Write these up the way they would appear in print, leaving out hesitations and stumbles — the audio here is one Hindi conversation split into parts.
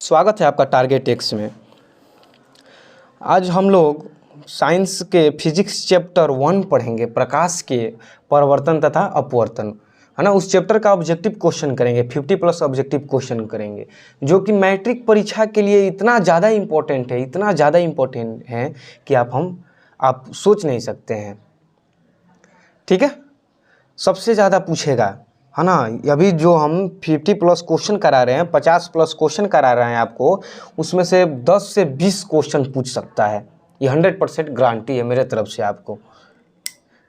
स्वागत है आपका टारगेट एक्स में। आज हम लोग साइंस के फिजिक्स चैप्टर 1 पढ़ेंगे, प्रकाश के परावर्तन तथा अपवर्तन, है ना। उस चैप्टर का ऑब्जेक्टिव क्वेश्चन करेंगे, 50+ ऑब्जेक्टिव क्वेश्चन करेंगे, जो कि मैट्रिक परीक्षा के लिए इतना ज़्यादा इम्पोर्टेंट है, इतना ज़्यादा इम्पोर्टेंट है कि आप सोच नहीं सकते हैं। ठीक है, सबसे ज़्यादा पूछेगा, है ना। अभी जो हम 50+ क्वेश्चन करा रहे हैं, 50+ क्वेश्चन करा रहे हैं आपको, उसमें से 10 से 20 क्वेश्चन पूछ सकता है। ये 100% गारंटी है मेरे तरफ से आपको।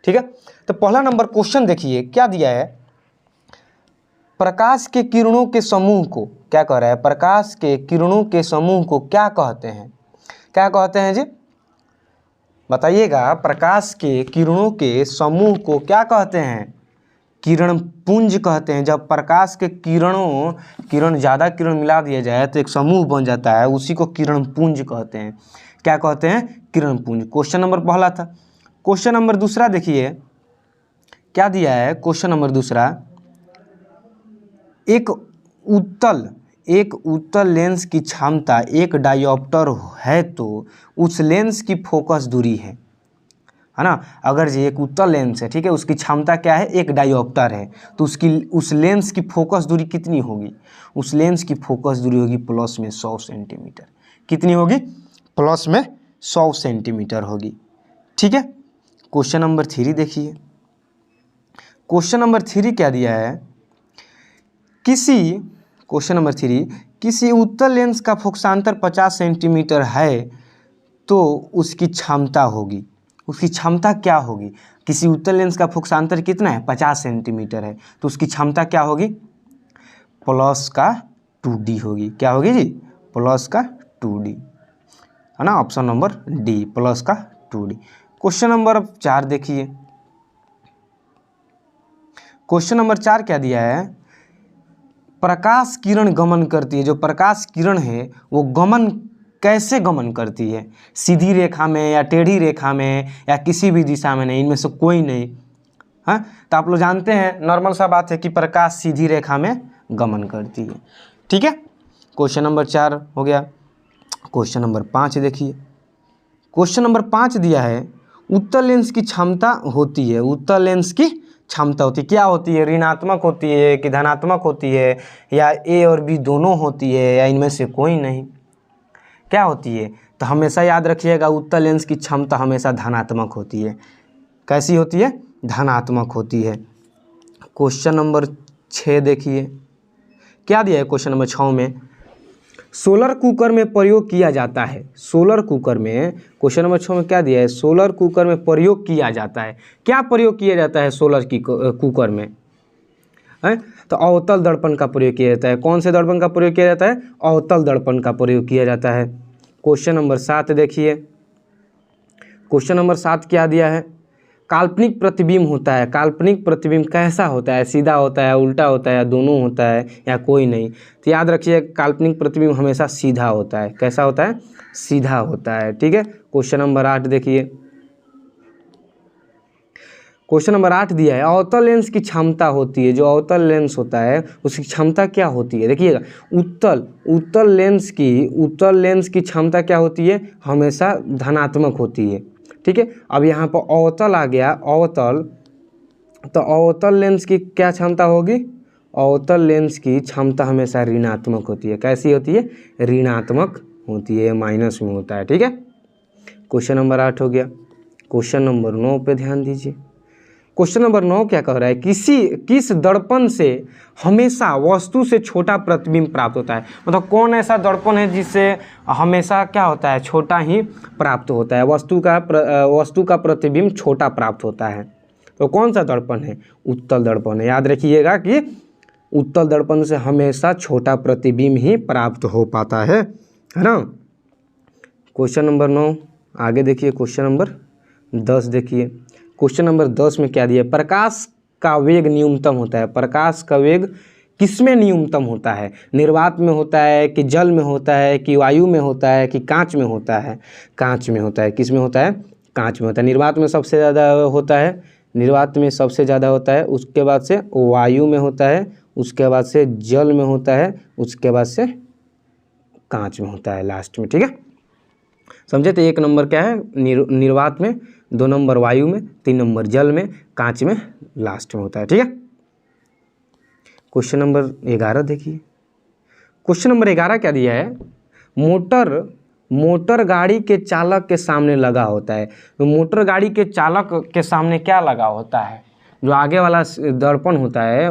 ठीक है, तो पहला नंबर क्वेश्चन देखिए क्या दिया है। प्रकाश के किरणों के समूह को क्या कह रहा है? प्रकाश के किरणों के समूह को क्या कहते हैं? क्या कहते हैं जी, बताइएगा। प्रकाश के किरणों के समूह को क्या कहते हैं? किरण पुंज कहते हैं। जब प्रकाश के किरण ज़्यादा किरण मिला दिया जाए तो एक समूह बन जाता है, उसी को किरण पुंज कहते हैं। क्या कहते हैं? किरण पुंज। क्वेश्चन नंबर पहला था। क्वेश्चन नंबर दूसरा देखिए क्या दिया है। क्वेश्चन नंबर दूसरा, एक उत्तल लेंस की क्षमता एक डायोप्टर है तो उस लेंस की फोकस दूरी है ना। अगर ये एक उत्तल लेंस है, ठीक है, उसकी क्षमता क्या है? एक डायोप्टर है, तो उस लेंस की फोकस दूरी कितनी होगी? उस लेंस की फोकस दूरी होगी प्लस में 100 सेंटीमीटर। कितनी होगी? प्लस में 100 सेंटीमीटर होगी। ठीक है, क्वेश्चन नंबर 3 देखिए। क्वेश्चन नंबर 3 क्या दिया है? क्वेश्चन नंबर 3, किसी उत्तल लेंस का फोकसांतर 50 सेंटीमीटर है तो उसकी क्षमता होगी। उसकी क्षमता क्या होगी? किसी उत्तल लेंस का फोकसांतर कितना है? 50 सेंटीमीटर है, तो उसकी क्षमता क्या होगी? प्लस का 2D होगी। क्या होगी जी? प्लस का 2D, है ना। ऑप्शन नंबर डी, प्लस का 2D। क्वेश्चन नंबर 4 देखिए। क्वेश्चन नंबर 4 क्या दिया है? प्रकाश किरण गमन करती है। जो प्रकाश किरण है वो कैसे गमन करती है? सीधी रेखा में या टेढ़ी रेखा में या किसी भी दिशा में नहीं, इनमें से कोई नहीं। हाँ, तो आप लोग जानते हैं, नॉर्मल सा बात है कि प्रकाश सीधी रेखा में गमन करती है। ठीक है, क्वेश्चन नंबर 4 हो गया। क्वेश्चन नंबर 5 देखिए। क्वेश्चन नंबर 5 दिया है, उत्तल लेंस की क्षमता होती है। उत्तल लेंस की क्षमता होती है, क्या होती है? ऋणात्मक होती है कि धनात्मक होती है, या ए और बी दोनों होती है, या इनमें से कोई नहीं? क्या होती है? तो हमेशा याद रखिएगा, उत्तल लेंस की क्षमता हमेशा धनात्मक होती है। कैसी होती है? धनात्मक होती है। क्वेश्चन नंबर 6 देखिए क्या दिया है। क्वेश्चन नंबर 6 में सोलर कुकर में प्रयोग किया जाता है। सोलर कुकर में, क्वेश्चन नंबर 6 में क्या दिया है? सोलर कुकर में प्रयोग किया जाता है। क्या प्रयोग किया जाता है सोलर की कुकर में? है तो अवतल दर्पण का प्रयोग किया जाता है। कौन से दर्पण का प्रयोग किया जाता है? अवतल दर्पण का प्रयोग किया जाता है। क्वेश्चन नंबर 7 देखिए। क्वेश्चन नंबर 7 क्या दिया है? काल्पनिक प्रतिबिंब होता है। काल्पनिक प्रतिबिंब कैसा होता है? सीधा होता है, उल्टा होता है, या दोनों होता है, या कोई नहीं? तो याद रखिए, काल्पनिक प्रतिबिंब हमेशा सीधा होता है। कैसा होता है? सीधा होता है। ठीक है, क्वेश्चन नंबर 8 देखिए। क्वेश्चन नंबर 8 दिया है, अवतल लेंस की क्षमता होती है। जो अवतल लेंस होता है उसकी क्षमता क्या होती है? देखिएगा, उत्तल लेंस की क्षमता क्या होती है? हमेशा धनात्मक होती है। ठीक है, अब यहाँ पर अवतल आ गया, अवतल, तो अवतल लेंस की क्या क्षमता होगी? अवतल लेंस की क्षमता हमेशा ऋणात्मक होती है। कैसी होती है? ऋणात्मक होती है, माइनस में होता है। ठीक है, क्वेश्चन नंबर 8 हो गया। क्वेश्चन नंबर 9 पे ध्यान दीजिए। क्वेश्चन नंबर 9 क्या कह रहा है? किस दर्पण से हमेशा वस्तु से छोटा प्रतिबिंब प्राप्त होता है? मतलब कौन ऐसा दर्पण है जिससे हमेशा क्या होता है? छोटा ही प्राप्त होता है, वस्तु का प्रतिबिंब छोटा प्राप्त होता है। तो कौन सा दर्पण है? उत्तल दर्पण है। याद रखिएगा कि उत्तल दर्पण से हमेशा छोटा प्रतिबिंब ही प्राप्त हो पाता है ना। क्वेश्चन नंबर 9 आगे देखिए। क्वेश्चन नंबर 10 देखिए। क्वेश्चन नंबर 10 में क्या दिया? प्रकाश का वेग न्यूनतम होता है। प्रकाश का वेग किसमें न्यूनतम होता है? निर्वात में होता है कि जल में होता है कि वायु में होता है कि कांच में होता है? कांच में होता है। किस में होता है? कांच में होता है। निर्वात में सबसे ज़्यादा होता है, निर्वात में सबसे ज़्यादा होता है, उसके बाद से वायु में होता है, उसके बाद से जल में होता है, उसके बाद से कांच में होता है लास्ट में। ठीक है, समझे? तो 1 नंबर क्या है निर्वात में, 2 नंबर वायु में, 3 नंबर जल में, कांच में लास्ट में होता है। ठीक है, क्वेश्चन नंबर 11 देखिए। क्वेश्चन नंबर 11 क्या दिया है? मोटर गाड़ी के चालक के सामने लगा होता है। तो मोटर गाड़ी के चालक के सामने क्या लगा होता है? जो आगे वाला दर्पण होता है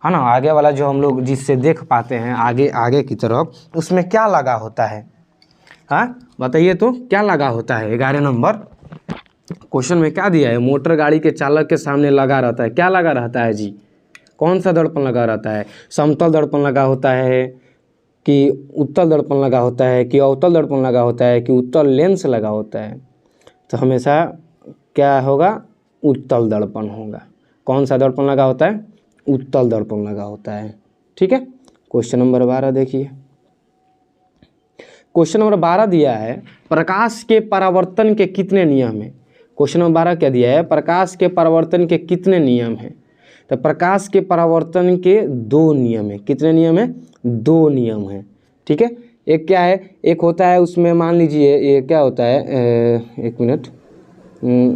ना, आगे वाला जो हम लोग जिससे देख पाते हैं आगे की तरफ, उसमें क्या लगा होता है? हाँ बताइए तो, क्या लगा होता है? 11 नंबर क्वेश्चन में क्या दिया है? मोटर गाड़ी के चालक के सामने लगा रहता है, क्या लगा रहता है जी? कौन सा दर्पण लगा रहता है? समतल दर्पण लगा होता है कि उत्तल दर्पण लगा होता है कि अवतल दर्पण लगा होता है कि उत्तल लेंस लगा होता है? तो हमेशा क्या होगा? उत्तल दर्पण होगा। कौन सा दर्पण लगा होता है? उत्तल दर्पण लगा होता है। ठीक है, क्वेश्चन नंबर 12 देखिए। क्वेश्चन नंबर 12 दिया है प्रकाश के परावर्तन के कितने नियम हैं? क्वेश्चन नंबर 12 क्या दिया है? प्रकाश के परावर्तन के कितने नियम हैं? तो प्रकाश के परावर्तन के 2 नियम हैं। कितने नियम हैं? 2 नियम हैं। ठीक है, एक क्या है? एक होता है उसमें मान लीजिए ये क्या होता है, 1 मिनट,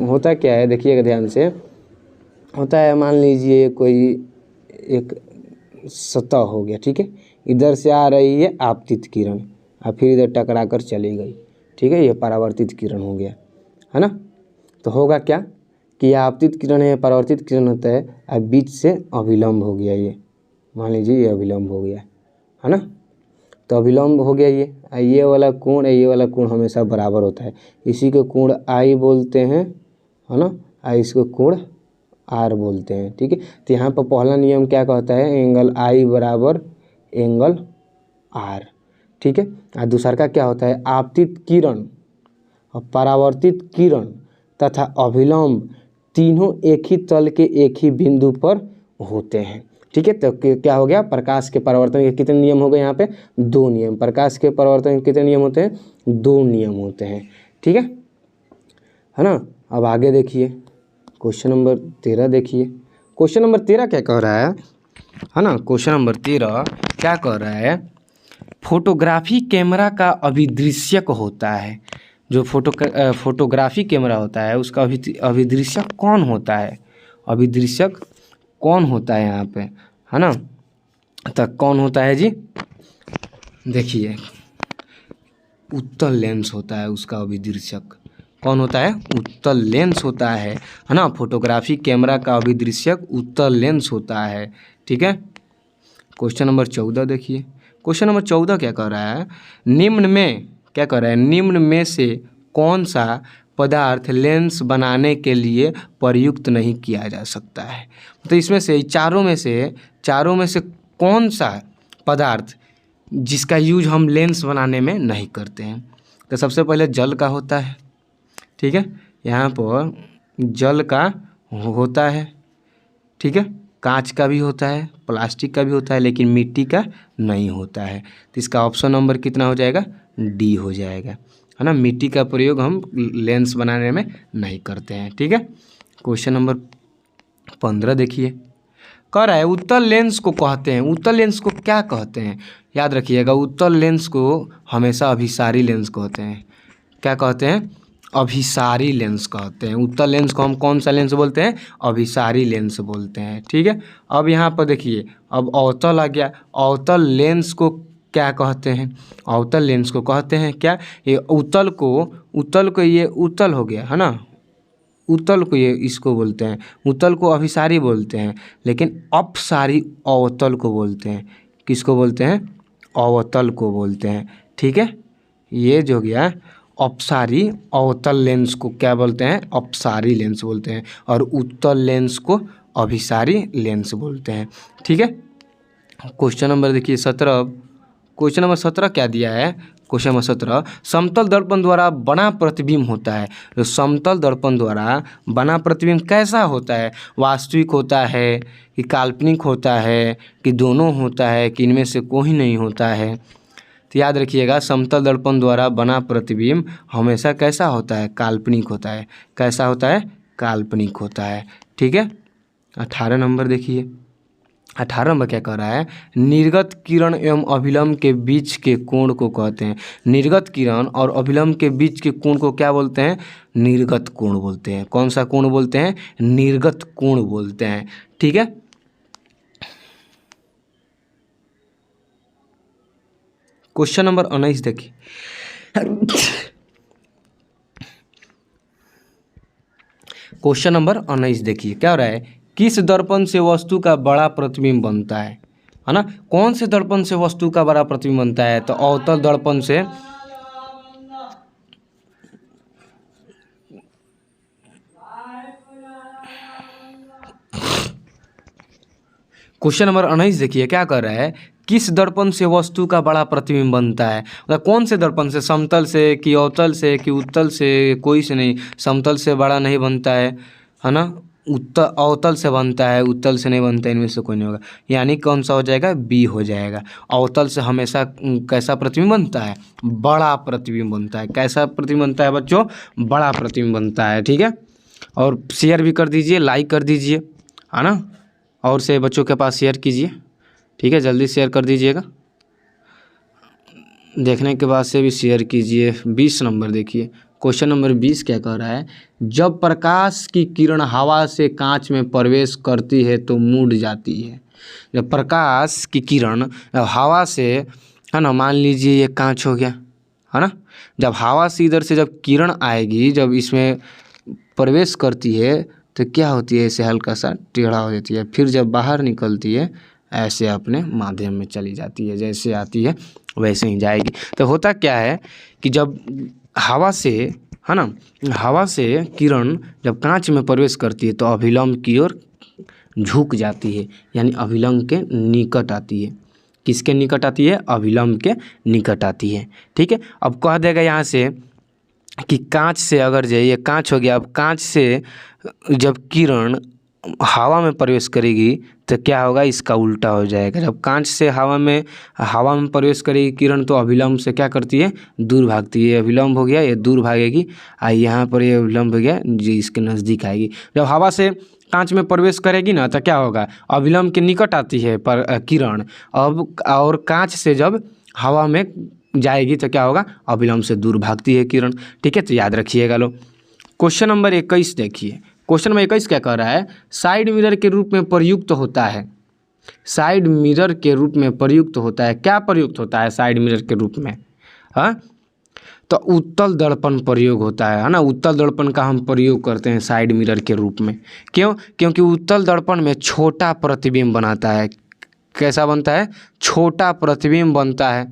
होता क्या है देखिएगा ध्यान से। होता है मान लीजिए कोई एक सतह हो गया, ठीक है, इधर से आ रही है आपतित किरण और फिर इधर टकरा कर चली गई। ठीक है, ये परावर्तित किरण हो गया, है ना? तो होगा क्या कि यह आपतित किरण है, परावर्तित किरण होता है, अब बीच से अभिलंब हो गया। ये मान लीजिए ये अभिलंब हो गया, है ना? तो अभिलंब हो गया ये वाला कोण है, ये वाला कोण हमेशा बराबर होता है, इसी को कोण आई बोलते हैं, है ना? और इसको कोण आर बोलते हैं। ठीक है, तो यहाँ पर पहला नियम क्या कहता है? एंगल आई बराबर एंगल आर। ठीक है, और दूसरा का क्या होता है? आपतित किरण और परावर्तित किरण तथा अभिलंब तीनों एक ही तल के एक ही बिंदु पर होते हैं। ठीक है, तो क्या हो गया? प्रकाश के परावर्तन के कितने नियम हो गए? यहाँ पे 2 नियम। प्रकाश के परावर्तन के कितने नियम होते हैं? 2 नियम होते हैं। ठीक है ना? अब आगे देखिए क्वेश्चन नंबर 13 देखिए। क्वेश्चन नंबर 13 क्या कह रहा है ना? क्वेश्चन नंबर 13 क्या कह रहा है? फोटोग्राफी कैमरा का अभिदृश्यक होता है। जो फोटोग्राफी कैमरा होता है उसका अभिदृश्यक कौन होता है? अभिदृश्यक कौन होता है यहाँ पे, है ना? तो कौन होता है जी? देखिए उत्तल लेंस होता है उसका अभिदृश्यक। कौन होता है? उत्तल लेंस होता है ना? फोटोग्राफी कैमरा का अभिदृश्यक उत्तल लेंस होता है। ठीक है, क्वेश्चन नंबर 14 देखिए। क्वेश्चन नंबर 14 क्या कह रहा है? निम्न में क्या कह रहा है? निम्न में से कौन सा पदार्थ लेंस बनाने के लिए प्रयुक्त नहीं किया जा सकता है? तो इसमें से चारों में से कौन सा पदार्थ जिसका यूज हम लेंस बनाने में नहीं करते हैं? तो सबसे पहले जल का होता है। ठीक है, यहाँ पर जल का होता है। ठीक है, कांच का भी होता है, प्लास्टिक का भी होता है, लेकिन मिट्टी का नहीं होता है। तो इसका ऑप्शन नंबर कितना हो जाएगा? डी हो जाएगा, है ना? मिट्टी का प्रयोग हम लेंस बनाने में नहीं करते हैं। ठीक है, क्वेश्चन नंबर 15 देखिए। कह रहा है उत्तल लेंस को कहते हैं, उत्तल लेंस को क्या कहते हैं? याद रखिएगा, उत्तल लेंस को हमेशा अभिसारी लेंस कहते हैं। क्या कहते हैं? अभिसारी लेंस कहते हैं। उत्तल लेंस को हम कौन सा लेंस बोलते हैं? अभिसारी लेंस बोलते हैं। ठीक है, अब यहाँ पर देखिए, अब अवतल आ गया। अवतल लेंस को क्या कहते हैं? अवतल लेंस को कहते हैं क्या? ये उत्तल को ये उत्तल हो गया, है ना? उत्तल को ये इसको बोलते हैं, उत्तल को अभिसारी बोलते हैं, लेकिन अपसारी अवतल को बोलते हैं। किसको बोलते हैं? अवतल को बोलते हैं। ठीक है, ये जो गया अपसारी अवतल लेंस को क्या बोलते हैं? अपसारी लेंस बोलते हैं, और उत्तल लेंस को अभिसारी लेंस बोलते हैं। ठीक है, क्वेश्चन नंबर देखिए 17। क्वेश्चन नंबर 17 क्या दिया है? क्वेश्चन नंबर 17, समतल दर्पण द्वारा बना प्रतिबिंब होता है। तो समतल दर्पण द्वारा बना प्रतिबिंब कैसा होता है? वास्तविक होता है कि काल्पनिक होता है कि दोनों होता है कि इनमें से कोई नहीं होता है? तो याद रखिएगा, समतल दर्पण द्वारा बना प्रतिबिंब हमेशा कैसा होता है? काल्पनिक होता है। कैसा होता है? काल्पनिक होता है। ठीक है, 18 नंबर देखिए। 18 नंबर क्या कह रहा है, निर्गत किरण एवं अभिलंब के बीच के कोण को कहते हैं। निर्गत किरण और अभिलंब के बीच के कोण को क्या बोलते हैं, निर्गत कोण बोलते हैं। कौन सा कोण बोलते हैं, निर्गत कोण बोलते हैं। ठीक है, क्वेश्चन नंबर 19 देखिए। क्वेश्चन नंबर 19 देखिए क्या हो रहा है, किस दर्पण से वस्तु का बड़ा प्रतिबिंब बनता है ना। कौन से दर्पण से वस्तु का बड़ा प्रतिबिंब बनता है, तो अवतल दर्पण से। क्वेश्चन नंबर 19 देखिए क्या कर रहा है, किस दर्पण से वस्तु का बड़ा प्रतिबिंब बनता है, मतलब कौन से दर्पण से, समतल से कि अवतल से कि उत्तल से, कोई से नहीं। समतल से बड़ा नहीं बनता है ना, उत्तल अवतल से बनता है, उत्तल से नहीं बनता है, इनमें से कोई नहीं होगा। यानी कौन सा हो जाएगा, बी हो जाएगा। अवतल से हमेशा कैसा प्रतिबिंब बनता है, बड़ा प्रतिबिंब बनता है। कैसा प्रतिबिंब बनता है बच्चों, बड़ा प्रतिबिंब बनता है। ठीक है, और शेयर भी कर दीजिए, लाइक कर दीजिए, है ना, और से बच्चों के पास शेयर कीजिए। ठीक है, जल्दी शेयर कर दीजिएगा, देखने के बाद से भी शेयर कीजिए। 20 नंबर देखिए, क्वेश्चन नंबर 20 क्या कह रहा है, जब प्रकाश की किरण हवा से कांच में प्रवेश करती है तो मुड़ जाती है। जब प्रकाश की किरण हवा से, है ना, मान लीजिए ये कांच हो गया, है ना, जब हवा से इधर से जब किरण आएगी, जब इसमें प्रवेश करती है तो क्या होती है, ऐसे हल्का सा टेढ़ा हो जाती है, फिर जब बाहर निकलती है ऐसे अपने माध्यम में चली जाती है, जैसे आती है वैसे ही जाएगी। तो होता क्या है कि जब हवा से, है ना, हवा से किरण जब कांच में प्रवेश करती है तो अभिलंब की ओर झुक जाती है, यानी अभिलंब के निकट आती है। किसके निकट आती है, अभिलंब के निकट आती है। ठीक है, अब कह देगा यहाँ से कि कांच से, अगर जो ये कांच हो गया, अब कांच से जब किरण हवा में प्रवेश करेगी तो क्या होगा, इसका उल्टा हो जाएगा। जब कांच से हवा में प्रवेश करेगी किरण तो अभिलंब से क्या करती है, दूर भागती है। अभिलंब हो गया, ये दूर भागेगी, यहाँ पर ये अभिलंब हो गया जी, इसके नज़दीक आएगी। जब हवा से कांच में प्रवेश करेगी ना तो क्या होगा, अभिलंब के निकट आती है पर किरण। अब और कांच से जब हवा में जाएगी तो क्या होगा, अभिलंब से दूर भागती है किरण। ठीक है, तो याद रखिएगा लो। क्वेश्चन नंबर 21 देखिए, क्वेश्चन नंबर 21 क्या कह रहा है, साइड मिरर के रूप में प्रयुक्त होता है। साइड मिरर के रूप में प्रयुक्त होता है, क्या प्रयुक्त होता है साइड मिरर के रूप में, हाँ, तो उत्तल दर्पण प्रयोग होता है ना। उत्तल दर्पण का हम प्रयोग करते हैं साइड मिरर के रूप में। क्यों, क्योंकि उत्तल दर्पण में छोटा प्रतिबिंब बनाता है। कैसा बनता है, छोटा प्रतिबिंब बनता है,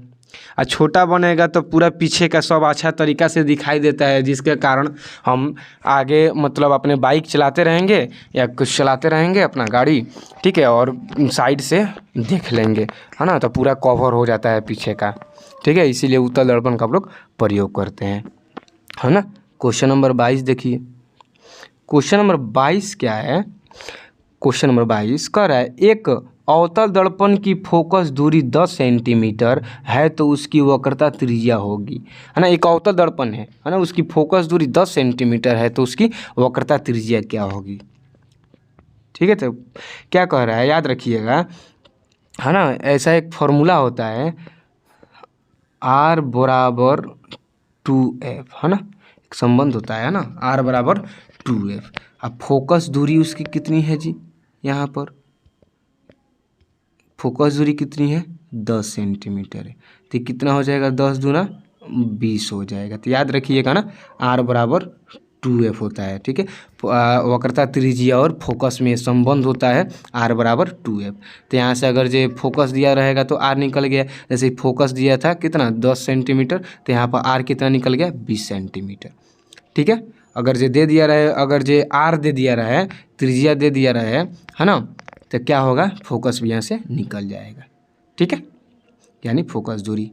और छोटा बनेगा तो पूरा पीछे का सब अच्छा तरीक़ा से दिखाई देता है, जिसके कारण हम आगे मतलब अपने बाइक चलाते रहेंगे या कुछ चलाते रहेंगे अपना गाड़ी, ठीक है, और साइड से देख लेंगे, है ना, तो पूरा कवर हो जाता है पीछे का। ठीक है, इसीलिए उत्तल दर्पण का हम लोग प्रयोग करते हैं, है ना। क्वेश्चन नंबर 22 देखिए, क्वेश्चन नंबर 22 क्या है, क्वेश्चन नंबर 22 कह रहा है, एक अवतल दर्पण की फोकस दूरी 10 सेंटीमीटर है तो उसकी वक्रता त्रिज्या होगी, है ना। एक अवतल दर्पण है ना, उसकी फोकस दूरी 10 सेंटीमीटर है तो उसकी वक्रता त्रिज्या क्या होगी। ठीक है, तो क्या कह रहा है, याद रखिएगा, है ना। ऐसा एक फॉर्मूला होता है, R बराबर 2F, है ना, एक संबंध होता है ना, R बराबर 2F। अब फोकस दूरी उसकी कितनी है जी, यहाँ पर फोकस दूरी कितनी है, 10 सेंटीमीटर है, तो कितना हो जाएगा, 10 दूना 20 हो जाएगा। तो याद रखिएगा ना, R बराबर 2F होता है। ठीक है, वक्रता त्रिज्या और फोकस में संबंध होता है R बराबर 2F। तो यहाँ से अगर जो फोकस दिया रहेगा तो R निकल गया, जैसे फोकस दिया था कितना 10 सेंटीमीटर, तो यहाँ पर R कितना निकल गया 20 सेंटीमीटर। ठीक है, अगर जो दे दिया रहे, अगर जो R दे दिया रहा है, त्रिज्या दे दिया रहा है ना, तो क्या होगा, फोकस भी यहाँ से निकल जाएगा। ठीक है, यानी फोकस दूरी।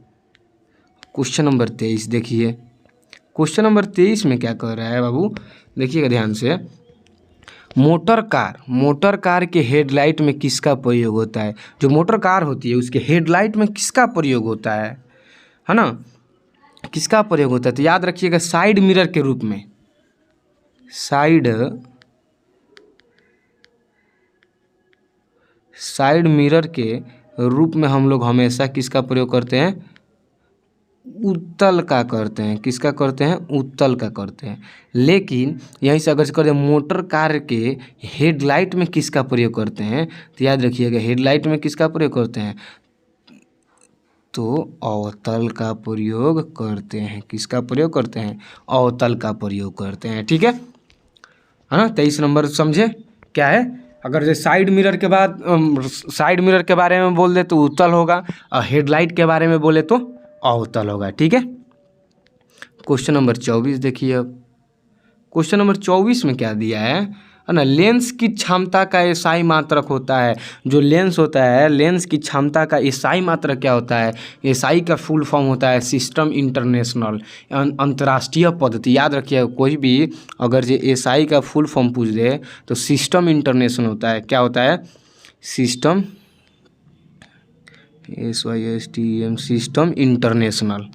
क्वेश्चन नंबर 23 देखिए, क्वेश्चन नंबर 23 में क्या कह रहा है बाबू, देखिएगा ध्यान से, मोटर कार के हेडलाइट में किसका प्रयोग होता है। जो मोटर कार होती है उसके हेडलाइट में किसका प्रयोग होता है ना, किसका प्रयोग होता है, तो याद रखिएगा साइड मिरर के रूप में, साइड मिरर के रूप में हम लोग हमेशा किसका प्रयोग करते हैं? उत्तल का करते हैं। किसका करते हैं? उत्तल का करते हैं। लेकिन यहीं से अगर करते हैं मोटर कार के हेडलाइट में किसका प्रयोग करते हैं? तो याद रखिएगा, हेडलाइट में किसका प्रयोग करते हैं? तो अवतल का प्रयोग करते हैं। किसका प्रयोग करते हैं? अवतल का प्रयोग करते हैं। ठीक है ना? 23 नंबर समझे क्या है? अगर जो साइड मिरर के बाद साइड मिरर के बारे में बोल दे तो उत्तल होगा, और हेडलाइट के बारे में बोले तो अवतल होगा। ठीक है। क्वेश्चन नंबर 24 देखिए। अब क्वेश्चन नंबर 24 में क्या दिया है ना? लेंस की क्षमता का एसआई मात्रक होता है। जो लेंस होता है, लेंस की क्षमता का एसआई मात्रक क्या होता है? एसआई का फुल फॉर्म होता है सिस्टम इंटरनेशनल, अंतर्राष्ट्रीय पद्धति। याद रखिए, कोई भी अगर जो एसआई का फुल फॉर्म पूछ दे तो सिस्टम इंटरनेशनल होता है। क्या होता है? System, SYSTEM, system international.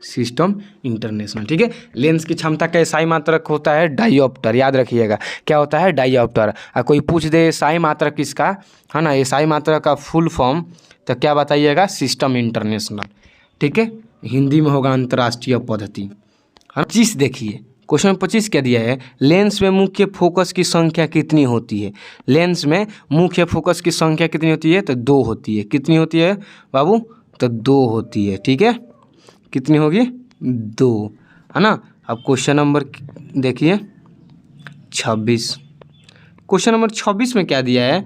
System international. ठीक है। लेंस की क्षमता का एसआई मात्रक होता है डायोप्टर। याद रखिएगा, क्या होता है? डायोप्टर। कोई पूछ दे एसआई मात्रक किसका है ना, एसआई मात्रक का फुल फॉर्म, तो क्या बताइएगा? System international. ठीक है। हिंदी में होगा अंतर्राष्ट्रीय पद्धति। हाँ, 25 देखिए। क्वेश्चन 25 क्या दिया है? लेंस में मुख्य फोकस की संख्या कितनी होती है? लेंस में मुख्य फोकस की संख्या कितनी होती है? तो 2 होती है। कितनी होती है बाबू? तो 2 होती है। ठीक है। कितनी होगी? 2, है ना। अब क्वेश्चन नंबर देखिए 26। क्वेश्चन नंबर 26 में क्या दिया है?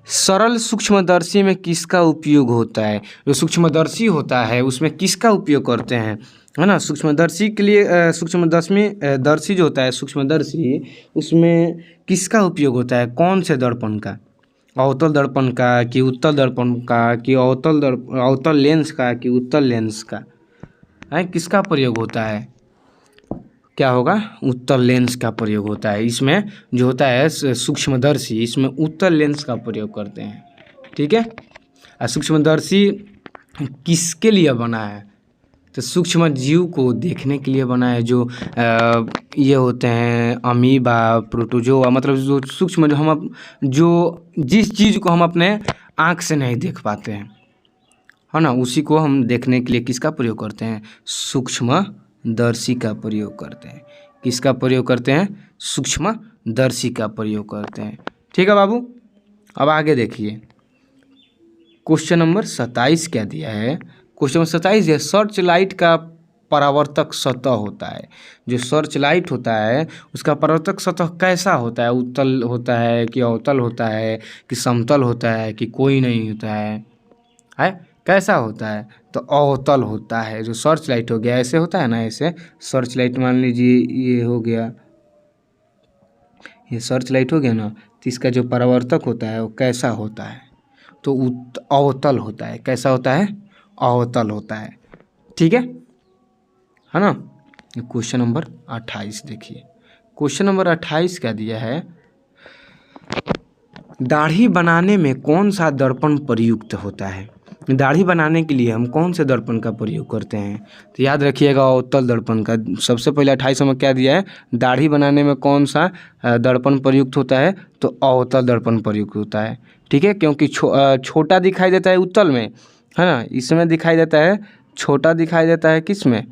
सरल सूक्ष्मदर्शी में किसका उपयोग होता है? जो सूक्ष्मदर्शी होता है उसमें किसका उपयोग करते हैं, है ना? सूक्ष्मदर्शी के लिए दर्शी जो होता है सूक्ष्मदर्शी, उसमें किसका उपयोग होता है? कौन से दर्पण का? अवतल दर्पण का कि उत्तल दर्पण का कि अवतल लेंस का कि उत्तल लेंस का है? किसका प्रयोग होता है? क्या होगा? उत्तल लेंस का प्रयोग होता है। इसमें जो होता है सूक्ष्मदर्शी, इसमें उत्तल लेंस का प्रयोग करते हैं। ठीक है। और सूक्ष्मदर्शी किसके लिए बना है? तो सूक्ष्म जीव को देखने के लिए बना है। जो ये होते हैं अमीबा, प्रोटोजोआ, मतलब जो सूक्ष्म, जो हम जो जिस चीज़ को हम अपने आँख से नहीं देख पाते हैं, है ना, उसी को हम देखने के लिए किसका प्रयोग करते हैं? सूक्ष्मदर्शी का प्रयोग करते हैं। किसका प्रयोग करते हैं? सूक्ष्मदर्शी का प्रयोग करते हैं। ठीक है बाबू। अब आगे देखिए क्वेश्चन नंबर 27 क्या दिया है? क्वेश्चन नंबर 27 है, सर्च लाइट का परावर्तक सतह होता है। जो सर्च लाइट होता है उसका परावर्तक सतह कैसा होता है? उत्तल होता है कि अवतल होता है कि समतल होता है कि कोई नहीं होता है? कैसा होता है? तो अवतल होता है। जो सर्च लाइट हो गया ऐसे होता है ना, ऐसे सर्च लाइट मान लीजिए ये हो गया, ये सर्च लाइट हो गया ना, तो इसका जो परावर्तक होता है वो कैसा होता है? तो अवतल होता है। कैसा होता है? अवतल होता है। ठीक है ना। क्वेश्चन नंबर 28 देखिए। क्वेश्चन नंबर 28 क्या दिया है? दाढ़ी बनाने में कौन सा दर्पण प्रयुक्त होता है? दाढ़ी बनाने के लिए हम कौन से दर्पण का प्रयोग करते हैं? तो याद रखिएगा अवतल दर्पण का। सबसे पहले 28 में क्या दिया है? दाढ़ी बनाने में कौन सा दर्पण प्रयुक्त होता है? तो अवतल दर्पण प्रयुक्त होता है। ठीक है। क्योंकि छोटा दिखाई देता है उत्तल में, है ना, इसमें दिखाई देता है छोटा, दिखाई देता है किस में?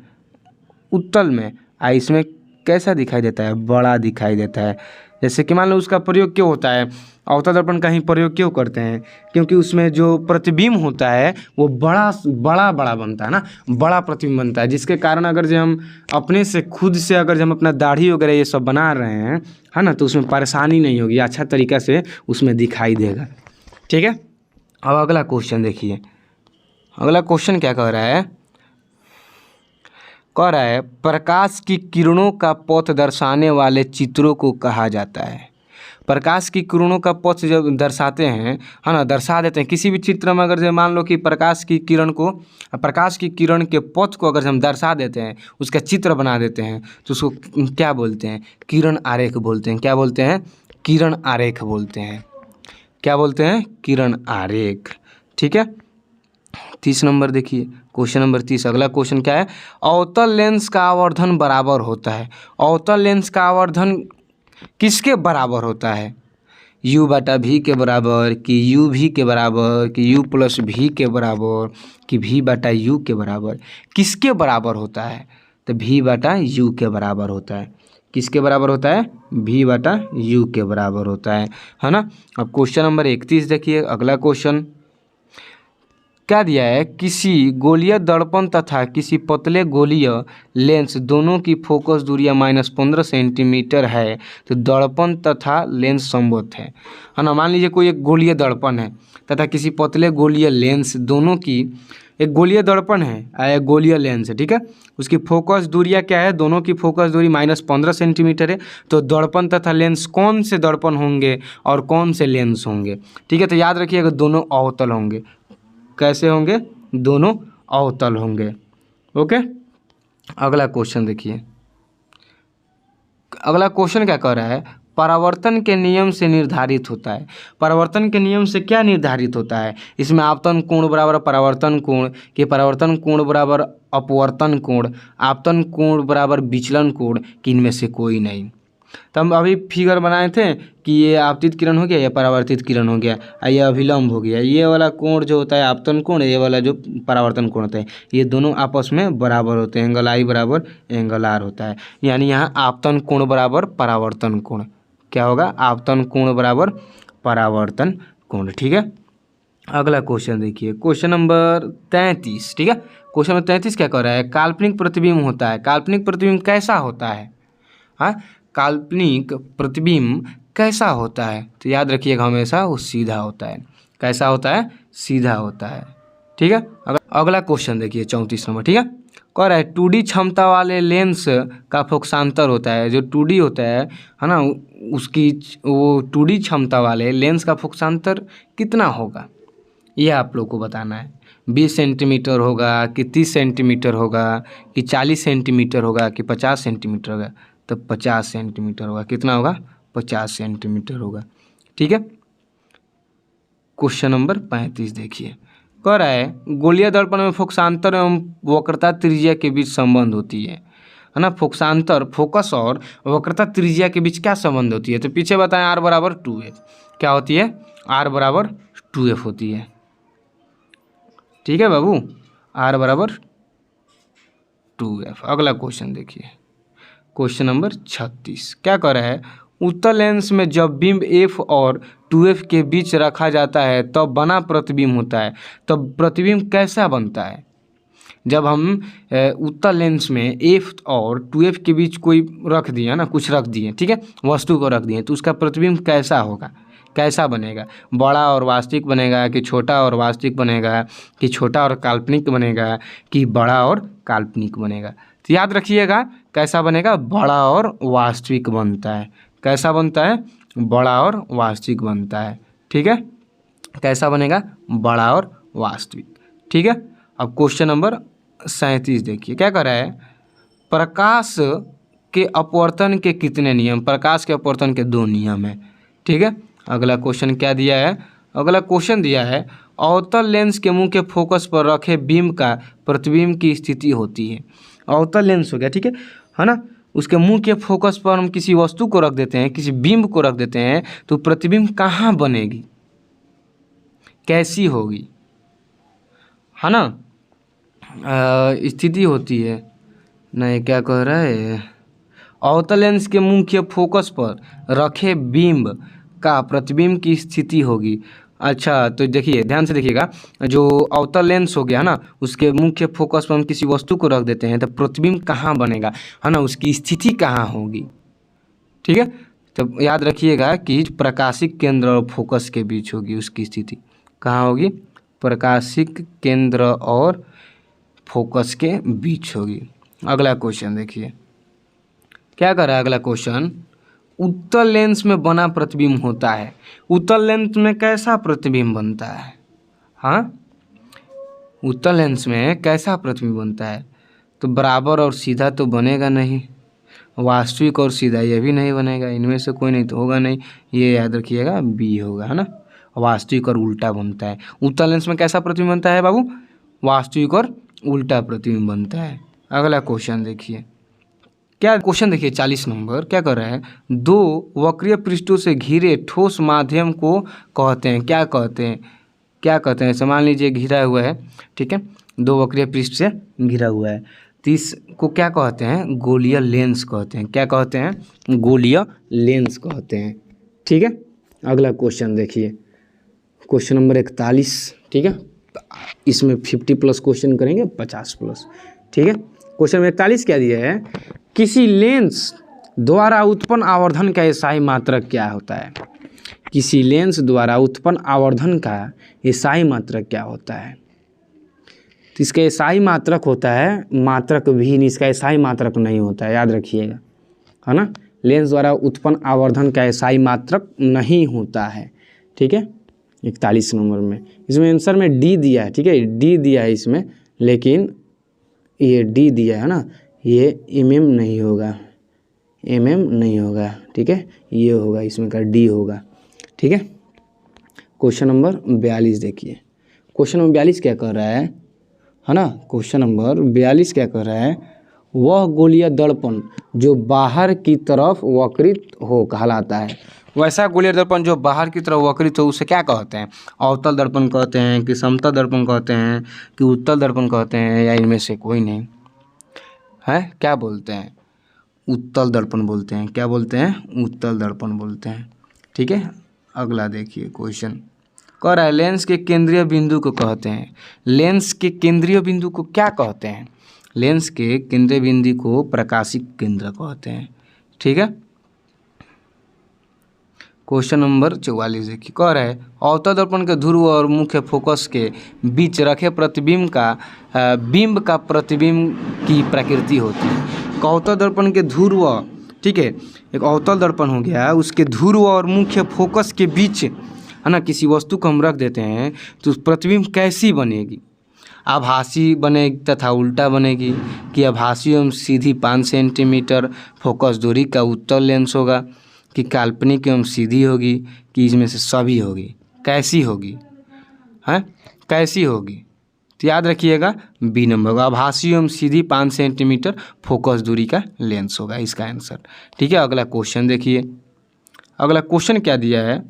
उत्तल में। इसमें कैसा दिखाई देता है? बड़ा दिखाई देता है। जैसे कि मान लो उसका प्रयोग क्यों होता है, अवतल दर्पण का ही प्रयोग क्यों करते हैं? क्योंकि उसमें जो प्रतिबिंब होता है वो बड़ा बनता है ना, बड़ा प्रतिबिंब बनता है, जिसके कारण अगर जो हम अपने से खुद से अगर जो हम अपना दाढ़ी वगैरह ये सब बना रहे हैं, है ना, तो उसमें परेशानी नहीं होगी, अच्छा तरीक़ा से उसमें दिखाई देगा। ठीक है। अब अगला क्वेश्चन देखिए। अगला क्वेश्चन क्या कह रहा है? कह रहा है प्रकाश की किरणों का पथ दर्शाने वाले चित्रों को कहा जाता है। प्रकाश की किरणों का पथ जब दर्शाते हैं, है ना, दर्शा देते हैं किसी भी चित्र में, अगर मान लो कि प्रकाश की किरण के पथ को अगर हम दर्शा देते हैं, उसका चित्र बना देते हैं, तो उसको क्या बोलते हैं? किरण आरेख बोलते हैं। क्या बोलते हैं? किरण आरेख बोलते हैं। क्या बोलते हैं? किरण आरेख। ठीक है। 30 नंबर देखिए। क्वेश्चन नंबर 30 अगला क्वेश्चन क्या है, अवतल लेंस का आवर्धन बराबर होता है। अवतल लेंस का आवर्धन किसके बराबर होता है? u बटा v के बराबर, कि u v के बराबर, कि u प्लस v के बराबर, कि v बटा u के बराबर? किसके बराबर होता है? तो v बटा u के बराबर होता है। किसके बराबर होता है? v बटा u के बराबर होता है ना। अब क्वेश्चन नंबर 31 देखिए अगला क्वेश्चन क्या दिया है, किसी गोलीय दर्पण तथा किसी पतले गोलीय लेंस दोनों की फोकस दूरियां -15 सेंटीमीटर है तो दर्पण तथा लेंस समवत है ना। मान लीजिए कोई एक गोलीय दर्पण है तथा किसी पतले गोलीय लेंस दोनों की, एक गोलीय दर्पण है और एक गोलीय लेंस है, ठीक है। उसकी फोकस दूरियां क्या है, दोनों की फोकस दूरी -15 सेंटीमीटर है। तो दर्पण तथा लेंस कौन से दर्पण होंगे और कौन से लेंस होंगे, ठीक है। तो याद रखिएगा दोनों अवतल होंगे। कैसे होंगे? दोनों अवतल होंगे। ओके, अगला क्वेश्चन देखिए। अगला क्वेश्चन क्या कह रहा है, परावर्तन के नियम से निर्धारित होता है। परावर्तन के नियम से क्या निर्धारित होता है? इसमें आपतन कोण बराबर परावर्तन कोण, कि परावर्तन कोण बराबर अपवर्तन कोण, आपतन कोण बराबर विचलन कोण, कि इनमें से कोई नहीं। तो हम अभी फिगर बनाए थे कि ये आपतित किरण हो गया, ये परावर्तित किरण हो गया, ये अभिलंब हो गया। ये वाला कोण जो होता है आपतन कोण, ये वाला जो परावर्तन कोण होता है, ये दोनों आपस में बराबर होते हैं। एंगल आई बराबर एंगल आर होता है। यानी यहाँ आपतन कोण बराबर परावर्तन कोण क्या होगा? आपतन कोण बराबर परावर्तन कोण, ठीक है। अगला क्वेश्चन देखिए, क्वेश्चन नंबर 33, ठीक है। क्वेश्चन नंबर 33 क्या कह रहा है, काल्पनिक प्रतिबिंब होता है। काल्पनिक प्रतिबिंब कैसा होता है? हाँ, काल्पनिक प्रतिबिंब कैसा होता है? तो याद रखिएगा हमेशा वो सीधा होता है। कैसा होता है? सीधा होता है, ठीक है। अगला क्वेश्चन देखिए 34 नंबर, ठीक है। कह रहा है 2D क्षमता वाले लेंस का फोकसांतर होता है। जो 2D होता है ना, उसकी वो 2D क्षमता वाले लेंस का फोकसांतर कितना होगा, यह आप लोग को बताना है। 20 सेंटीमीटर होगा कि 30 सेंटीमीटर होगा कि 40 सेंटीमीटर होगा कि 50 सेंटीमीटर होगा? तो 50 सेंटीमीटर होगा। कितना होगा? 50 सेंटीमीटर होगा, ठीक है। क्वेश्चन नंबर 35 देखिए, कह रहा है गोलीय दर्पण में फोकसांतर एवं वक्रता त्रिज्या के बीच संबंध होती है ना। फोकसांतर, फोकस और वक्रता त्रिज्या के बीच क्या संबंध होती है? तो पीछे बताएं r बराबर 2f। क्या होती है? r बराबर 2f होती है, ठीक है बाबू, r बराबर 2f। अगला क्वेश्चन देखिए, क्वेश्चन नंबर 36 क्या कर रहा है, उत्तल लेंस में जब बिंब f और 2f के बीच रखा जाता है तब बना प्रतिबिंब होता है। तब प्रतिबिंब कैसा बनता है? जब हम उत्तल लेंस में f और 2f के बीच कोई रख दिया ना, कुछ रख दिए, ठीक है, वस्तु को रख दिए, तो उसका प्रतिबिंब कैसा होगा, कैसा बनेगा? बड़ा और वास्तविक बनेगा कि छोटा और वास्तविक बनेगा, कि छोटा और काल्पनिक बनेगा, कि बड़ा और काल्पनिक बनेगा? तो याद रखिएगा कैसा बनेगा? बड़ा और वास्तविक बनता है। कैसा बनता है? बड़ा और वास्तविक बनता है, ठीक है। कैसा बनेगा? बड़ा और वास्तविक, ठीक है। अब क्वेश्चन नंबर 37 देखिए, क्या कर रहा है, प्रकाश के अपवर्तन के कितने नियम? प्रकाश के अपवर्तन के 2 नियम है, ठीक है। अगला क्वेश्चन क्या दिया है? अगला क्वेश्चन दिया है अवतल लेंस के मुंह के फोकस पर रखे बीम का प्रतिबिंब की स्थिति होती है। अवतल लेंस हो गया, ठीक है ना। उसके मुंह के फोकस पर हम किसी वस्तु को रख देते हैं, किसी बिंब को रख देते हैं, तो प्रतिबिंब कहाँ बनेगी, कैसी होगी, है ना। स्थिति होती है नहीं, क्या कह रहा है, अवतल लेंस के मुख्य फोकस पर रखे बिंब का प्रतिबिंब की स्थिति होगी। अच्छा, तो देखिए ध्यान से देखिएगा, जो अवतल लेंस हो गया ना, उसके मुख्य फोकस पर हम किसी वस्तु को रख देते हैं तो प्रतिबिंब कहाँ बनेगा, है ना, उसकी स्थिति कहाँ होगी, ठीक है। तो याद रखिएगा कि प्रकाशिक केंद्र और फोकस के बीच होगी उसकी स्थिति। कहाँ होगी? प्रकाशिक केंद्र और फोकस के बीच होगी। अगला क्वेश्चन देखिए, क्या कर रहा है अगला क्वेश्चन, उत्तल लेंस में बना प्रतिबिंब होता है। उत्तल लेंस में कैसा प्रतिबिंब बनता है? हाँ, उत्तल लेंस में कैसा प्रतिबिंब बनता है? तो बराबर और सीधा तो बनेगा नहीं, वास्तविक और सीधा ये भी नहीं बनेगा, इनमें से कोई नहीं तो होगा नहीं। ये याद रखिएगा बी होगा, है ना। वास्तविक और उल्टा बनता है। उत्तल लेंस में कैसा प्रतिबिंब बनता है बाबू? वास्तविक और उल्टा प्रतिबिंब बनता है। अगला क्वेश्चन देखिए, क्या क्वेश्चन देखिए 40 नंबर क्या कर रहा है, दो वक्रीय पृष्ठों से घिरे ठोस माध्यम को कहते हैं, क्या कहते हैं, क्या कहते हैं। मान लीजिए घिरा हुआ है, ठीक है, दो वक्रीय पृष्ठ से घिरा हुआ है, तो इसको क्या कहते हैं, गोलीय लेंस कहते हैं। क्या कहते हैं, गोलीय लेंस कहते हैं। ठीक है, अगला क्वेश्चन देखिए, क्वेश्चन नंबर 41, ठीक है, इसमें 50+ क्वेश्चन करेंगे, 50+, ठीक है। क्वेश्चन नंबर 41 क्या दिया है, किसी लेंस द्वारा उत्पन्न आवर्धन का एसआई मात्रक क्या होता है। किसी लेंस द्वारा उत्पन्न आवर्धन का एसआई मात्रक क्या होता है। तो इसका एसआई मात्रक होता है मात्रक भी, इसका एसआई मात्रक नहीं होता है, याद रखिएगा, है ना। लेंस द्वारा उत्पन्न आवर्धन का एसआई मात्रक नहीं होता है, ठीक है। 41 नंबर में, इसमें आंसर में डी दिया है, ठीक है, डी दिया है इसमें, लेकिन ये डी दिया है ना, ये एमएम नहीं होगा, एमएम नहीं होगा, ठीक है, ये होगा, इसमें का डी होगा, ठीक है। क्वेश्चन नंबर 42 देखिए, क्वेश्चन नंबर 42 क्या कर रहा है ना, क्वेश्चन नंबर 42 क्या कर रहा है, वह गोलीय दर्पण जो बाहर की तरफ वक्रित हो कहलाता है। वैसा गोलीय दर्पण जो बाहर की तरफ वक्रित हो उसे क्या कहते हैं, अवतल दर्पण कहते हैं कि समतल दर्पण कहते हैं कि उत्तल दर्पण कहते हैं, या इनमें से कोई नहीं है, क्या बोलते हैं, उत्तल दर्पण बोलते हैं। क्या बोलते हैं, उत्तल दर्पण बोलते हैं, ठीक है। अगला देखिए क्वेश्चन कह रहा है, लेंस के केंद्रीय बिंदु को कहते हैं, लेंस के केंद्रीय बिंदु को क्या कहते हैं, लेंस के केंद्रीय बिंदु को प्रकाशिक केंद्र कहते हैं, ठीक है। क्वेश्चन नंबर 44 देखिए, कह रहा है अवतल दर्पण के ध्रुव और मुख्य फोकस के बीच रखे प्रतिबिंब का बिंब का प्रतिबिंब की प्रकृति होती है। अवतल दर्पण के ध्रुव, ठीक है, एक अवतल दर्पण हो गया, उसके ध्रुव और मुख्य फोकस के बीच, है ना, किसी वस्तु को हम रख देते हैं तो प्रतिबिंब कैसी बनेगी, आभासी बनेगी तथा उल्टा बनेगी, कि आभासी एवं सीधी 5 सेंटीमीटर फोकस दूरी का उत्तल लेंस होगा, कि काल्पनिक एवं सीधी होगी, कि इसमें से सभी होगी, कैसी होगी, हैं, कैसी होगी। तो याद रखिएगा बी नंबर होगा, आभासी एवं सीधी 5 सेंटीमीटर फोकस दूरी का लेंस होगा इसका आंसर, ठीक है। अगला क्वेश्चन देखिए, अगला क्वेश्चन क्या दिया है,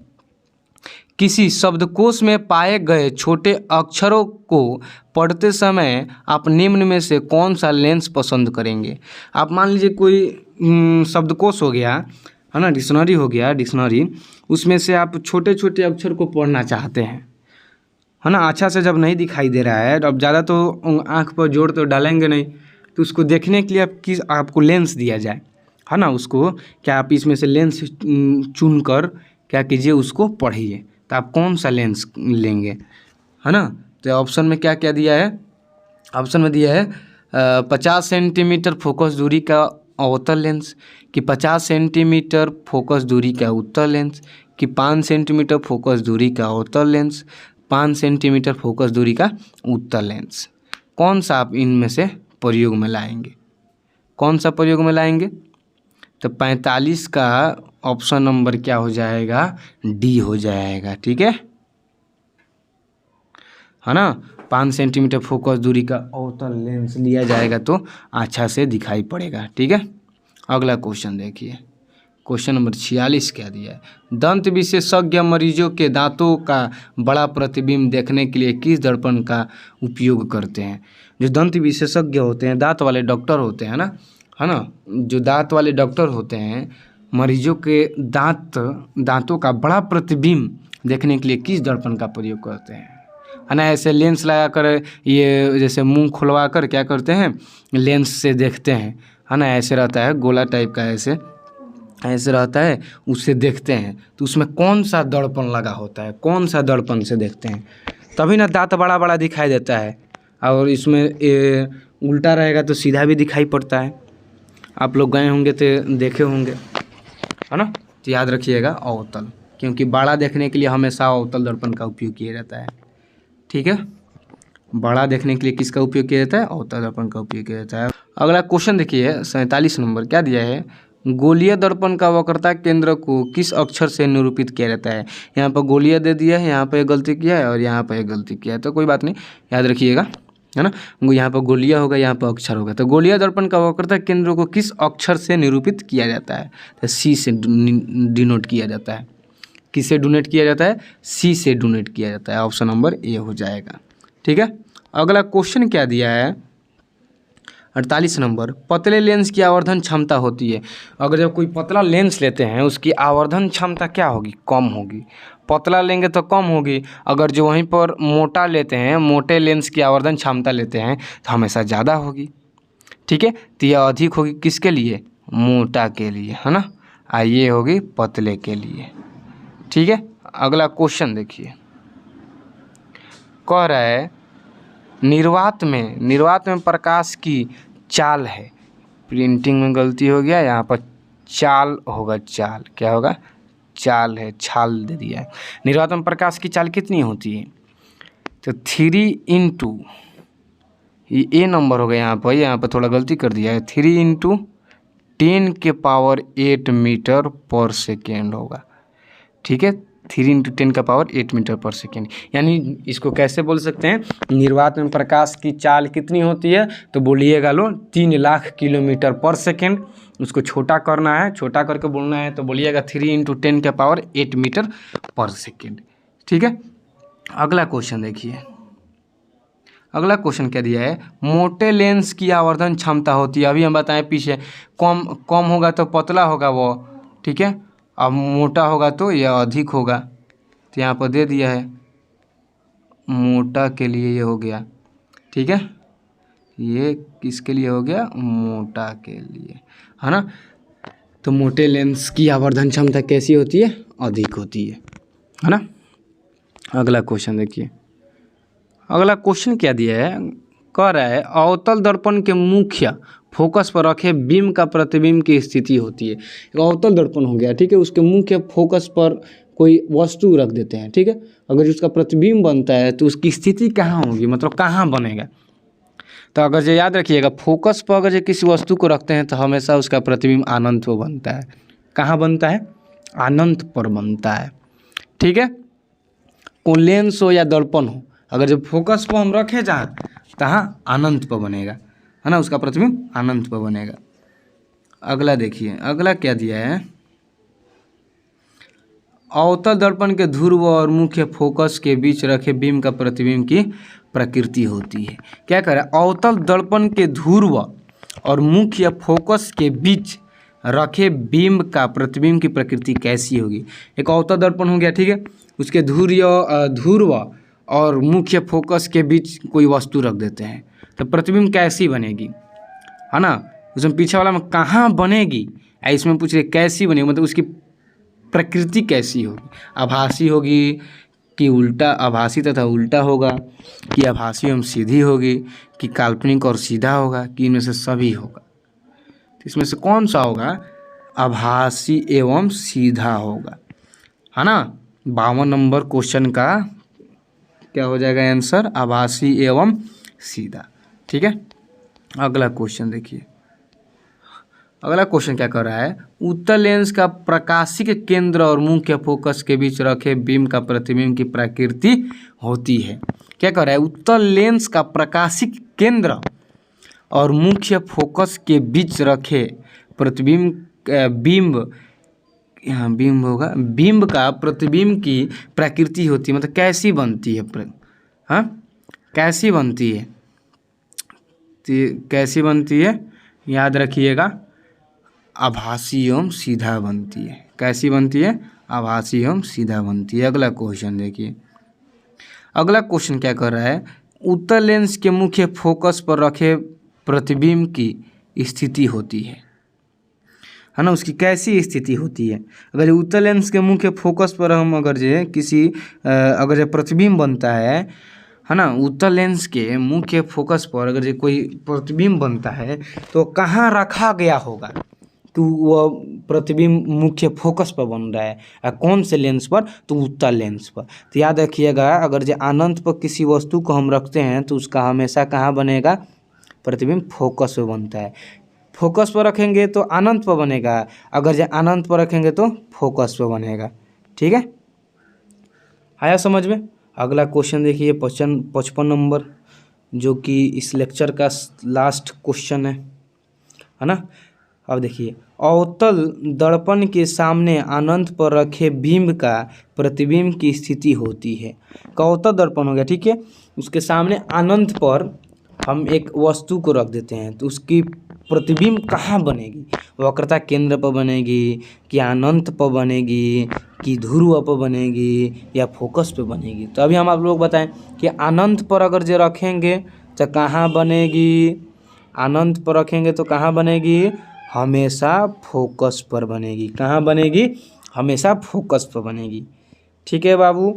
किसी शब्दकोश में पाए गए छोटे अक्षरों को पढ़ते समय आप निम्न में से कौन सा लेंस पसंद करेंगे। आप मान लीजिए कोई शब्दकोश हो गया, है ना, डिक्शनरी हो गया, डिक्शनरी, उसमें से आप छोटे छोटे अक्षर को पढ़ना चाहते हैं, है ना, अच्छा से जब नहीं दिखाई दे रहा है, अब ज़्यादा तो आँख पर जोर तो डालेंगे नहीं, तो उसको देखने के लिए आपको लेंस दिया जाए, है ना, उसको क्या आप इसमें से लेंस चुन कर क्या कीजिए, उसको पढ़िए, तो आप कौन सा लेंस लेंगे, है ना। तो ऑप्शन में क्या क्या दिया है, ऑप्शन में दिया है 50 सेंटीमीटर फोकस दूरी का अवतल लेंस, कि 50 सेंटीमीटर फोकस दूरी का उत्तल लेंस, कि 5 सेंटीमीटर फोकस दूरी का अवतल लेंस, 5 सेंटीमीटर फोकस दूरी का उत्तल लेंस। कौन सा आप इनमें से प्रयोग में लाएंगे, कौन सा प्रयोग में लाएंगे। तो 45 का ऑप्शन नंबर क्या हो जाएगा, डी हो जाएगा, ठीक है ना। 5 सेंटीमीटर फोकस दूरी का अवतल लेंस लिया जाएगा तो अच्छा से दिखाई पड़ेगा, ठीक है। अगला क्वेश्चन देखिए, क्वेश्चन नंबर 46 क्या दिया है, दंत विशेषज्ञ मरीजों के दांतों का बड़ा प्रतिबिंब देखने के लिए किस दर्पण का उपयोग करते हैं। जो दंत विशेषज्ञ होते हैं, दांत वाले डॉक्टर होते हैं ना, है ना, जो दांत वाले डॉक्टर होते हैं, मरीजों के दांतों का बड़ा प्रतिबिंब देखने के लिए किस दर्पण का प्रयोग करते हैं, है ना। ऐसे लेंस लगा कर, ये जैसे मुंह खुलवा कर क्या करते हैं, लेंस से देखते हैं, है ना, ऐसे रहता है गोला टाइप का, ऐसे रहता है, उससे देखते हैं। तो उसमें कौन सा दर्पण लगा होता है, कौन सा दर्पण से देखते हैं, तभी ना दांत बड़ा बड़ा दिखाई देता है, और इसमें उल्टा रहेगा तो सीधा भी दिखाई पड़ता है। आप लोग गए होंगे तो देखे होंगे, है ना। तो याद रखिएगा अवतल, क्योंकि बड़ा देखने के लिए हमेशा अवतल दर्पण का उपयोग किया जाता है, ठीक है। बड़ा देखने के लिए किसका उपयोग किया जाता है, अवतल दर्पण का उपयोग किया जाता है। अगला क्वेश्चन देखिए 47 नंबर क्या दिया है, गोलीय दर्पण का वक्रता केंद्र को किस अक्षर से निरूपित किया जाता है। यहाँ पर गोलीय दे दिया है, यहाँ पर गलती किया है और यहाँ पर गलती किया है, तो कोई बात नहीं, याद रखिएगा है ना। यहाँ पर गोलिया होगा, यहाँ पर अक्षर होगा। तो गोलिया दर्पण का वक्रता केंद्र को किस अक्षर से निरूपित किया जाता है? तो सी से डिनोट किया जाता है। किससे डोनेट किया जाता है? सी से डोनेट किया जाता है। ऑप्शन नंबर ए हो जाएगा। ठीक है। अगला क्वेश्चन क्या दिया है? 48 नंबर, पतले लेंस की आवर्धन क्षमता होती है। अगर जब कोई पतला लेंस लेते हैं उसकी आवर्धन क्षमता क्या होगी? कम होगी। पतला लेंगे तो कम होगी। अगर जो वहीं पर मोटा लेते हैं, मोटे लेंस की आवर्धन क्षमता लेते हैं तो हमेशा ज़्यादा होगी। ठीक है। तो यह अधिक होगी किसके लिए? मोटा के लिए, है ना। ये होगी पतले के लिए। ठीक है। अगला क्वेश्चन देखिए, कह रहा है निर्वात में प्रकाश की चाल है। प्रिंटिंग में गलती हो गया, यहाँ पर चाल होगा। चाल क्या होगा? चाल है, छाल दे दिया है। निर्वात में प्रकाश की चाल कितनी होती है? तो 3 ये ए नंबर हो गया यहाँ पर थोड़ा गलती कर दिया है। 3 × 10⁸ मीटर पर सेकेंड होगा। ठीक है। 3 × 10⁸ मीटर पर सेकेंड, यानी इसको कैसे बोल सकते हैं? निर्वात में प्रकाश की चाल कितनी होती है? तो बोलिएगा लो 3 लाख किलोमीटर पर सेकेंड। उसको छोटा करना है, छोटा करके बोलना है तो बोलिएगा 3 × 10⁸ मीटर पर सेकेंड। ठीक है। अगला क्वेश्चन देखिए, अगला क्वेश्चन क्या दिया है? मोटे लेंस की आवर्धन क्षमता होती है। अभी हम बताएं पीछे, कम होगा तो पतला होगा वो। ठीक है। अब मोटा होगा तो यह अधिक होगा। तो यहाँ पर दे दिया है मोटा के लिए ये हो गया। ठीक है। ये किसके लिए हो गया? मोटा के लिए, है ना। तो मोटे लेंस की आवर्धन क्षमता कैसी होती है? अधिक होती है ना। अगला क्वेश्चन देखिए, अगला क्वेश्चन क्या दिया है? कह रहा है अवतल दर्पण के मुख्य फोकस पर रखे बीम का प्रतिबिंब की स्थिति होती है। एक अवतल दर्पण हो गया, ठीक है, उसके मुख्य फोकस पर कोई वस्तु रख देते हैं। ठीक है। अगर उसका प्रतिबिंब बनता है तो उसकी स्थिति कहाँ होगी, मतलब कहाँ बनेगा? तो अगर जो याद रखिएगा, फोकस पर अगर जो किसी वस्तु को रखते हैं तो हमेशा उसका प्रतिबिंब अनंत पर बनता है। कहाँ बनता है? अनंत पर बनता है। ठीक है। कोई लेंस हो या दर्पण हो, अगर जब फोकस पर हम रखे जहाँ, तहाँ अनंत पर बनेगा, है ना। उसका प्रतिबिंब अनंत पर बनेगा। अगला देखिए, अगला क्या दिया है? अवतल दर्पण के ध्रुव और मुख्य फोकस के बीच रखे बीम का प्रतिबिंब की प्रकृति होती है। क्या कह रहा है? अवतल दर्पण के ध्रुव और मुख्य फोकस के बीच रखे बीम का प्रतिबिंब की प्रकृति कैसी होगी? एक अवतल दर्पण हो गया, ठीक है, उसके ध्रुव और मुख्य फोकस के बीच कोई वस्तु रख देते हैं तो प्रतिबिंब कैसी बनेगी, है ना। उसमें पीछे वाला में कहाँ बनेगी, इसमें पूछ रहे कैसी बनेगी, मतलब उसकी प्रकृति कैसी होगी? आभासी होगी कि उल्टा, आभासी तथा उल्टा होगा, कि आभासी एवं सीधी होगी, कि काल्पनिक और सीधा होगा, कि इनमें से सभी होगा? तो इसमें से कौन सा होगा? आभासी एवं सीधा होगा, है ना। 52 नंबर क्वेश्चन का क्या हो जाएगा आंसर? आभासी एवं सीधा। ठीक है। अगला क्वेश्चन देखिए, अगला क्वेश्चन क्या कर रहा है? उत्तल लेंस का प्रकाशिक केंद्र और मुख्य फोकस के बीच रखे बीम का प्रतिबिंब की प्रकृति होती है। क्या कर रहा है? उत्तल लेंस का प्रकाशिक केंद्र और मुख्य फोकस के बीच रखे प्रतिबिंब बिंब, यहाँ बिंब होगा, बिंब का प्रतिबिंब की प्रकृति होती है, मतलब कैसी बनती है? हाँ, कैसी बनती है? कैसी बनती है? याद रखिएगा, आभासी एवं सीधा बनती है। कैसी बनती है? आभासी एवं सीधा बनती है। अगला क्वेश्चन देखिए, अगला क्वेश्चन क्या कर रहा है? उत्तल लेंस के मुख्य फोकस पर रखे प्रतिबिंब की स्थिति होती है ना। उसकी कैसी स्थिति होती है? अगर उत्तल लेंस के मुख्य फोकस पर हम अगर जो किसी अगर जो प्रतिबिंब बनता है ना, उत्तल लेंस के मुख्य फोकस पर अगर जो कोई प्रतिबिंब बनता है तो कहाँ रखा गया होगा? तो वह प्रतिबिंब मुख्य फोकस पर बन रहा है, कौन से लेंस पर? तो उत्तल लेंस पर। तो याद रखिएगा, अगर जो अनंत पर किसी वस्तु को हम रखते हैं तो उसका हमेशा कहाँ बनेगा? प्रतिबिंब फोकस पर बनता है। फोकस पर रखेंगे तो अनंत पर बनेगा, अगर जो अनंत पर रखेंगे तो फोकस पर बनेगा। ठीक है, आया समझ में? अगला क्वेश्चन देखिए 55 नंबर, जो कि इस लेक्चर का लास्ट क्वेश्चन है ना। अब देखिए, अवतल दर्पण के सामने अनंत पर रखे बिंब का प्रतिबिंब की स्थिति होती है। अवतल दर्पण हो गया, ठीक है, उसके सामने अनंत पर हम एक वस्तु को रख देते हैं तो उसकी प्रतिबिंब कहाँ बनेगी? वक्रता केंद्र पर बनेगी, कि अनंत पर बनेगी, कि ध्रुव पर बनेगी, या फोकस पे बनेगी? तो अभी हम आप लोग बताएं कि अनंत पर अगर जो रखेंगे तो कहाँ बनेगी? अनंत पर रखेंगे तो कहाँ बनेगी? हमेशा फोकस पर बनेगी। कहाँ बनेगी? हमेशा फोकस पर बनेगी। ठीक है बाबू,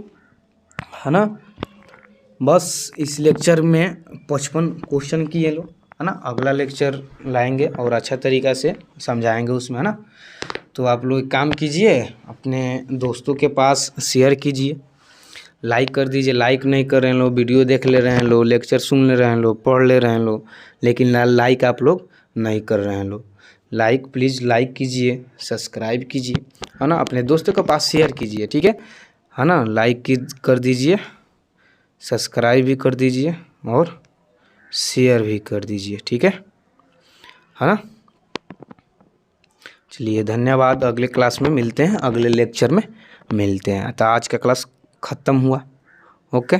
है ना। बस इस लेक्चर में 55 क्वेश्चन किए लो, है ना। अगला लेक्चर लाएंगे और अच्छा तरीक़ा से समझाएंगे उसमें, है ना। तो आप लोग काम कीजिए, अपने दोस्तों के पास शेयर कीजिए, लाइक कर दीजिए। लाइक नहीं कर रहे हैं लोग, वीडियो देख ले रहे हैं लोग, लेक्चर सुन ले रहे हैं लोग, पढ़ ले रहे हैं लोग, लेकिन लाइक आप लोग नहीं कर रहे हैं लोग। लाइक प्लीज़ लाइक कीजिए, सब्सक्राइब कीजिए, है ना। अपने दोस्तों के पास शेयर कीजिए, ठीक है ना। लाइक कर दीजिए, सब्सक्राइब भी कर दीजिए और शेयर भी कर दीजिए, ठीक है ना। चलिए धन्यवाद, अगले क्लास में मिलते हैं, अगले लेक्चर में मिलते हैं। तो आज का क्लास ख़त्म हुआ, ओके।